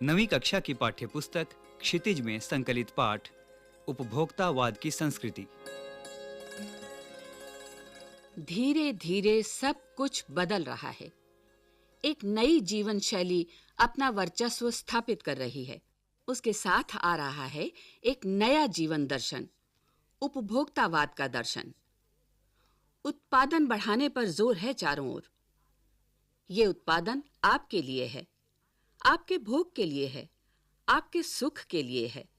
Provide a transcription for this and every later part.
नवीं कक्षा की पाठ्य पुस्तक क्षितिज में संकलित पाठ उपभोक्तावाद की संस्कृति। धीरे धीरे सब कुछ बदल रहा है। एक नई जीवन शैली अपना वर्चस्व स्थापित कर रही है। उसके साथ आ रहा है एक नया जीवन दर्शन, उपभोक्तावाद का दर्शन। उत्पादन बढ़ाने पर जोर है चारों ओर। ये उत्पादन आपके लिए है, आपके भोग के लिए है, आपके सुख के लिए है।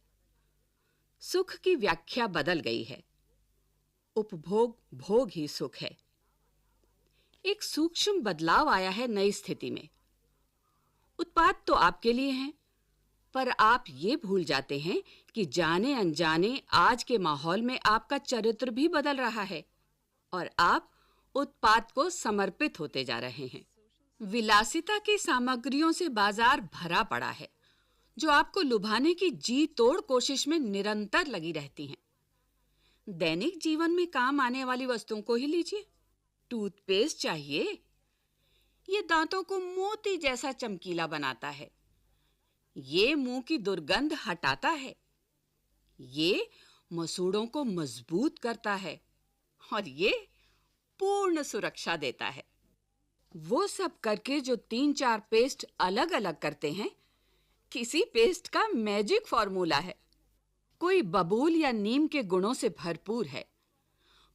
सुख की व्याख्या बदल गई है। उपभोग भोग ही सुख है। एक सूक्ष्म बदलाव आया है नई स्थिति में। उत्पाद तो आपके लिए हैं, पर आप ये भूल जाते हैं कि जाने अनजाने आज के माहौल में आपका चरित्र भी बदल रहा है और आप उत्पाद को समर्पित होते जा रहे हैं। विलासिता की सामग्रियों से बाजार भरा पड़ा है, जो आपको लुभाने की जी तोड़ कोशिश में निरंतर लगी रहती हैं। दैनिक जीवन में काम आने वाली वस्तुओं को ही लीजिए। टूथपेस्ट चाहिए, ये दांतों को मोती जैसा चमकीला बनाता है, ये मुंह की दुर्गंध हटाता है, ये मसूड़ों को मजबूत करता है और ये पूर्ण सुरक्षा देता है। वो सब करके जो 3-4 पेस्ट अलग-अलग करते हैं, किसी पेस्ट का मैजिक फॉर्मूला है। कोई बबूल या नीम के गुणों से भरपूर है,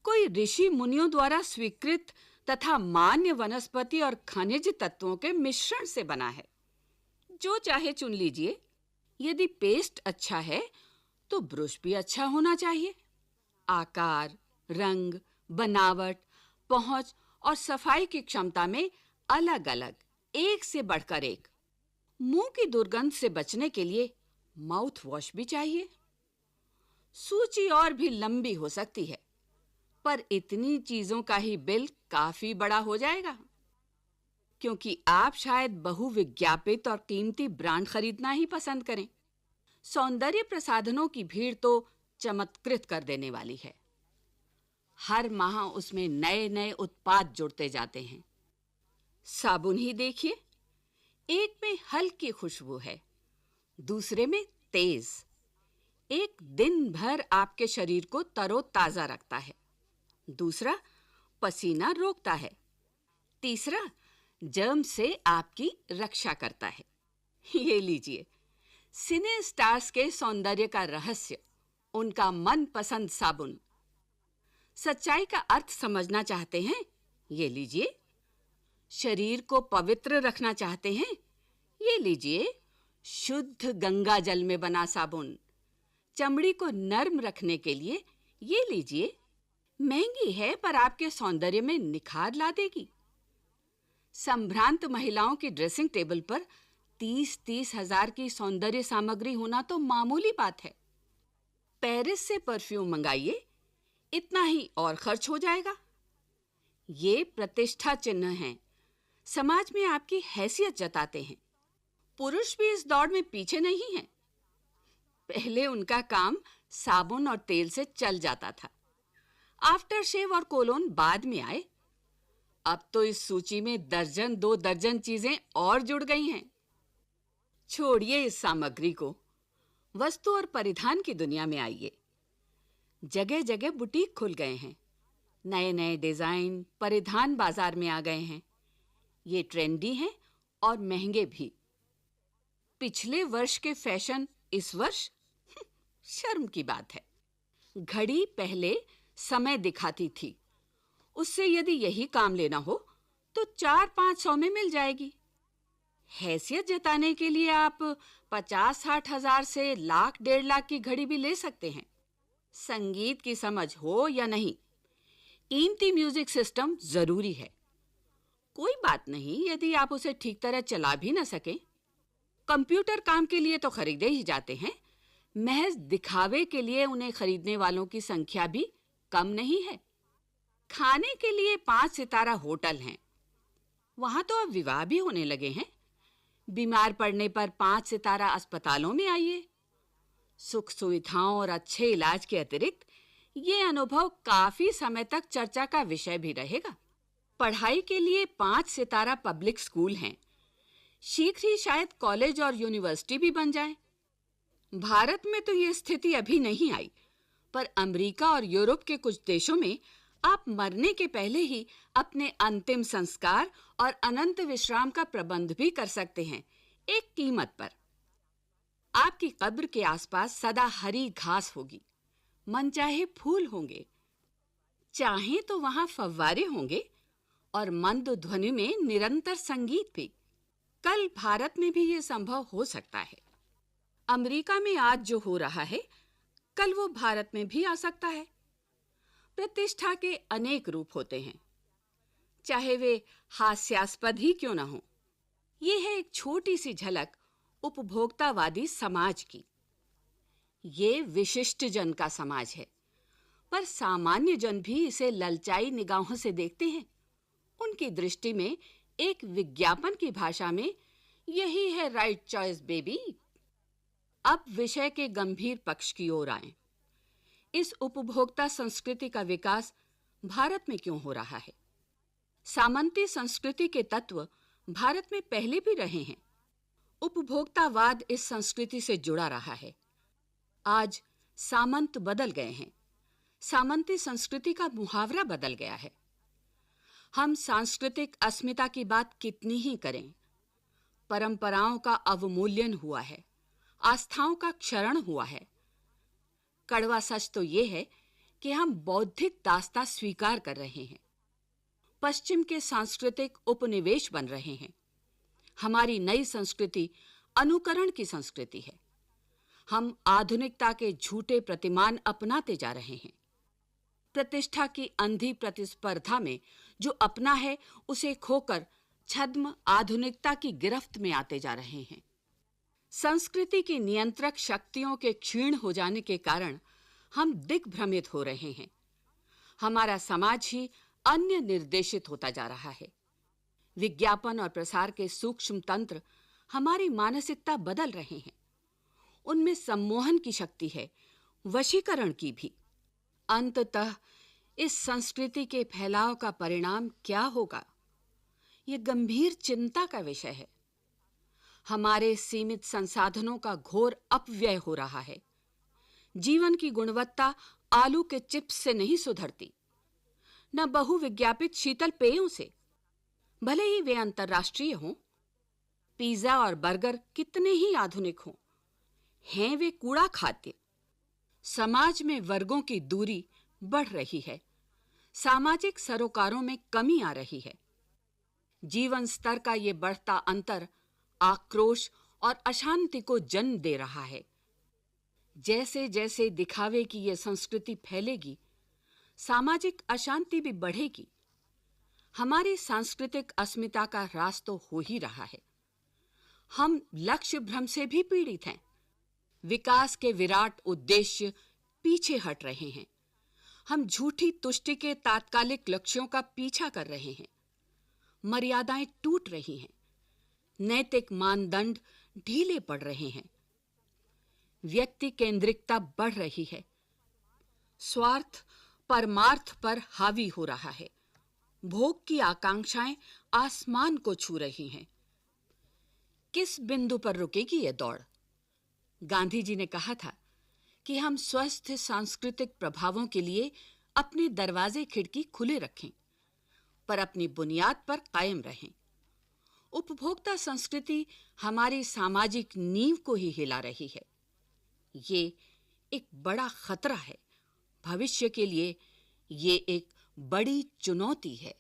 कोई ऋषि मुनियों द्वारा स्वीकृत तथा मान्य वनस्पति और खनिज तत्वों के मिश्रण से बना है। जो चाहे चुन लीजिए। यदि पेस्ट अच्छा है तो ब्रश भी अच्छा होना चाहिए। आकार, रंग, बनावट, पहुंच और सफाई की क्षमता में अलग-अलग, एक से बढ़कर एक। मुंह की दुर्गंध से बचने के लिए माउथ वॉश भी चाहिए। सूची और भी लंबी हो सकती है, पर इतनी चीजों का ही बिल काफी बड़ा हो जाएगा, क्योंकि आप शायद बहुविज्ञापित और कीमती ब्रांड खरीदना ही पसंद करें। सौंदर्य प्रसाधनों की भीड़ तो चमत्कृत कर देने वाली है। हर माह उसमें नए-नए उत्पाद जुड़ते जाते हैं। साबुन ही देखिए, एक में हल्की खुशबू है, दूसरे में तेज। एक दिन भर आपके शरीर को तरोताजा रखता है, दूसरा पसीना रोकता है, तीसरा जर्म से आपकी रक्षा करता है। ये लीजिए, सिने स्टार्स के सौंदर्य का रहस्य, उनका मनपसंद साबुन। सच्चाई का अर्थ समझना चाहते हैं? ये लीजिए। शरीर को पवित्र रखना चाहते हैं? ये लीजिए, शुद्ध गंगा जल में बना साबुन। चमड़ी को नर्म रखने के लिए ये लीजिए। महंगी है, पर आपके सौंदर्य में निखार ला देगी। संभ्रांत महिलाओं की ड्रेसिंग टेबल पर 30-30 हजार की सौंदर्य सामग्री होना तो मामूली बात है। पेरिस से परफ्यूम मंगाइए, इतना ही और खर्च हो जाएगा। ये प्रतिष्ठा चिन्ह हैं, समाज में आपकी हैसियत जताते हैं। पुरुष भी इस दौड़ में पीछे नहीं हैं। पहले उनका काम साबुन और तेल से चल जाता था। आफ्टर शेव और कोलोन बाद में आए। अब तो इस सूची में दर्जन 2 दर्जन चीजें और जुड़ गई हैं। छोड़िए इस सामग्री को, वस्तु और परिधान की दुनिया में आइए। जगह-जगह बुटीक खुल गए हैं। नए-नए डिजाइन, परिधान बाजार में आ गए हैं। ये ट्रेंडी हैं और महंगे भी। पिछले वर्ष के फैशन इस वर्ष शर्म की बात है। घड़ी पहले समय दिखाती थी, उससे यदि यही काम लेना हो तो 400-500 में मिल जाएगी। हैसियत जताने के लिए आप 50-60 हजार से लाख 1.5 लाख की घड़ी भी ले सकते हैं। संगीत की समझ हो या नहीं, कीमती म्यूजिक सिस्टम जरूरी है। कोई बात नहीं यदि आप उसे ठीक तरह चला भी न सकें। कंप्यूटर काम के लिए तो खरीदे ही जाते हैं। महज दिखावे के लिए उन्हें खरीदने वालों की संख्या भी कम नहीं है। खाने के लिए 5 सितारा होटल हैं, वहां तो अब विवाह भी होने लगे हैं। बीमार पड़ने पर 5 सितारा अस्पतालों में आइए। सुख सुविधाओं और अच्छे इलाज के अतिरिक्त ये अनुभव काफी समय तक चर्चा का विषय भी रहेगा। पढ़ाई के लिए 5 सितारा पब्लिक स्कूल हैं। शीघ्र ही शायद कॉलेज और यूनिवर्सिटी भी बन जाएं। भारत में तो ये स्थिति अभी नहीं आई, पर अमेरिका और यूरोप के कुछ देशों में आप मरने के पहले ही अपने अंतिम संस्कार और अनंत विश्राम का प्रबंध भी कर सकते हैं, एक कीमत पर। आपकी कब्र के आसपास सदा हरी घास होगी, मनचाहे फूल होंगे, चाहे तो वहां फव्वारे होंगे और मंद ध्वनि में निरंतर संगीत भी। कल भारत में भी ये संभव हो सकता है। अमेरिका में आज जो हो रहा है, कल वो भारत में भी आ सकता है। प्रतिष्ठा के अनेक रूप होते हैं, चाहे वे हास्यास्पद ही क्यों न हो। ये है एक छोटी सी झलक उपभोक्तावादी समाज की। ये विशिष्ट जन का समाज है, पर सामान्य जन भी इसे ललचाई निगाहों से देखते हैं। उनकी दृष्टि में एक विज्ञापन की भाषा में यही है राइट चॉइस बेबी। अब विषय के गंभीर पक्ष की ओर आएं। इस उपभोक्ता संस्कृति का विकास भारत में क्यों हो रहा है? सामंती संस्कृति के तत्व भारत में पहले भी रहे हैं। उपभोक्तावाद इस संस्कृति से जुड़ा रहा है। आज सामंत बदल गए हैं। सामंती संस्कृति का मुहावरा बदल गया है। हम सांस्कृतिक अस्मिता की बात कितनी ही करें, परंपराओं का अवमूल्यन हुआ है, आस्थाओं का क्षरण हुआ है। कड़वा सच तो यह है कि हम बौद्धिक दास्ता स्वीकार कर रहे हैं, पश्चिम के सांस्कृतिक उपनिवेश बन रहे हैं। हमारी नई संस्कृति अनुकरण की संस्कृति है। हम आधुनिकता के झूठे प्रतिमान अपनाते जा रहे हैं। प्रतिष्ठा की अंधी प्रतिस्पर्धा में जो अपना है उसे खोकर छद्म आधुनिकता की गिरफ्त में आते जा रहे हैं। संस्कृति की नियंत्रक शक्तियों के क्षीण हो जाने के कारण हम दिग्भ्रमित हो रहे हैं। हमारा समाज ही अन्य निर्देशित होता जा रहा है। विज्ञापन और प्रसार के सूक्ष्म तंत्र हमारी मानसिकता बदल रहे हैं। उनमें सम्मोहन की शक्ति है, वशीकरण की भी। अंततः इस संस्कृति के फैलाव का परिणाम क्या होगा, यह गंभीर चिंता का विषय है। हमारे सीमित संसाधनों का घोर अपव्यय हो रहा है। जीवन की गुणवत्ता आलू के चिप्स से नहीं सुधरती, न बहुविज्ञापित शीतल पेयों से, भले ही वे अंतर्राष्ट्रीय हों। पिज्जा और बर्गर कितने ही आधुनिक हों, हैं वे कूड़ा खाद्य। समाज में वर्गों की दूरी बढ़ रही है। सामाजिक सरोकारों में कमी आ रही है। जीवन स्तर का ये बढ़ता अंतर आक्रोश और अशांति को जन्म दे रहा है। जैसे जैसे दिखावे की ये संस्कृति फैलेगी, सामाजिक अशांति भी बढ़ेगी। हमारी सांस्कृतिक अस्मिता का ह्रास तो हो ही रहा है। हम लक्ष्य भ्रम से भी पीड़ित हैं। विकास के विराट उद्देश्य पीछे हट रहे हैं। हम झूठी तुष्टि के तात्कालिक लक्ष्यों का पीछा कर रहे हैं। मर्यादाएं टूट रही हैं। नैतिक मानदंड ढीले पड़ रहे हैं। व्यक्ति केंद्रिकता बढ़ रही है। स्वार्थ परमार्थ पर हावी हो रहा है। भोग की आकांक्षाएं आसमान को छू रही हैं। किस बिंदु पर रुकेगी यह दौड़? गांधी जी ने कहा था कि हम स्वस्थ सांस्कृतिक प्रभावों के लिए अपने दरवाजे खिड़की खुले रखें, पर अपनी बुनियाद पर कायम रहें। उपभोक्ता संस्कृति हमारी सामाजिक नींव को ही हिला रही है। ये एक बड़ा खतरा है। भविष्य के लिए ये एक बड़ी चुनौती है।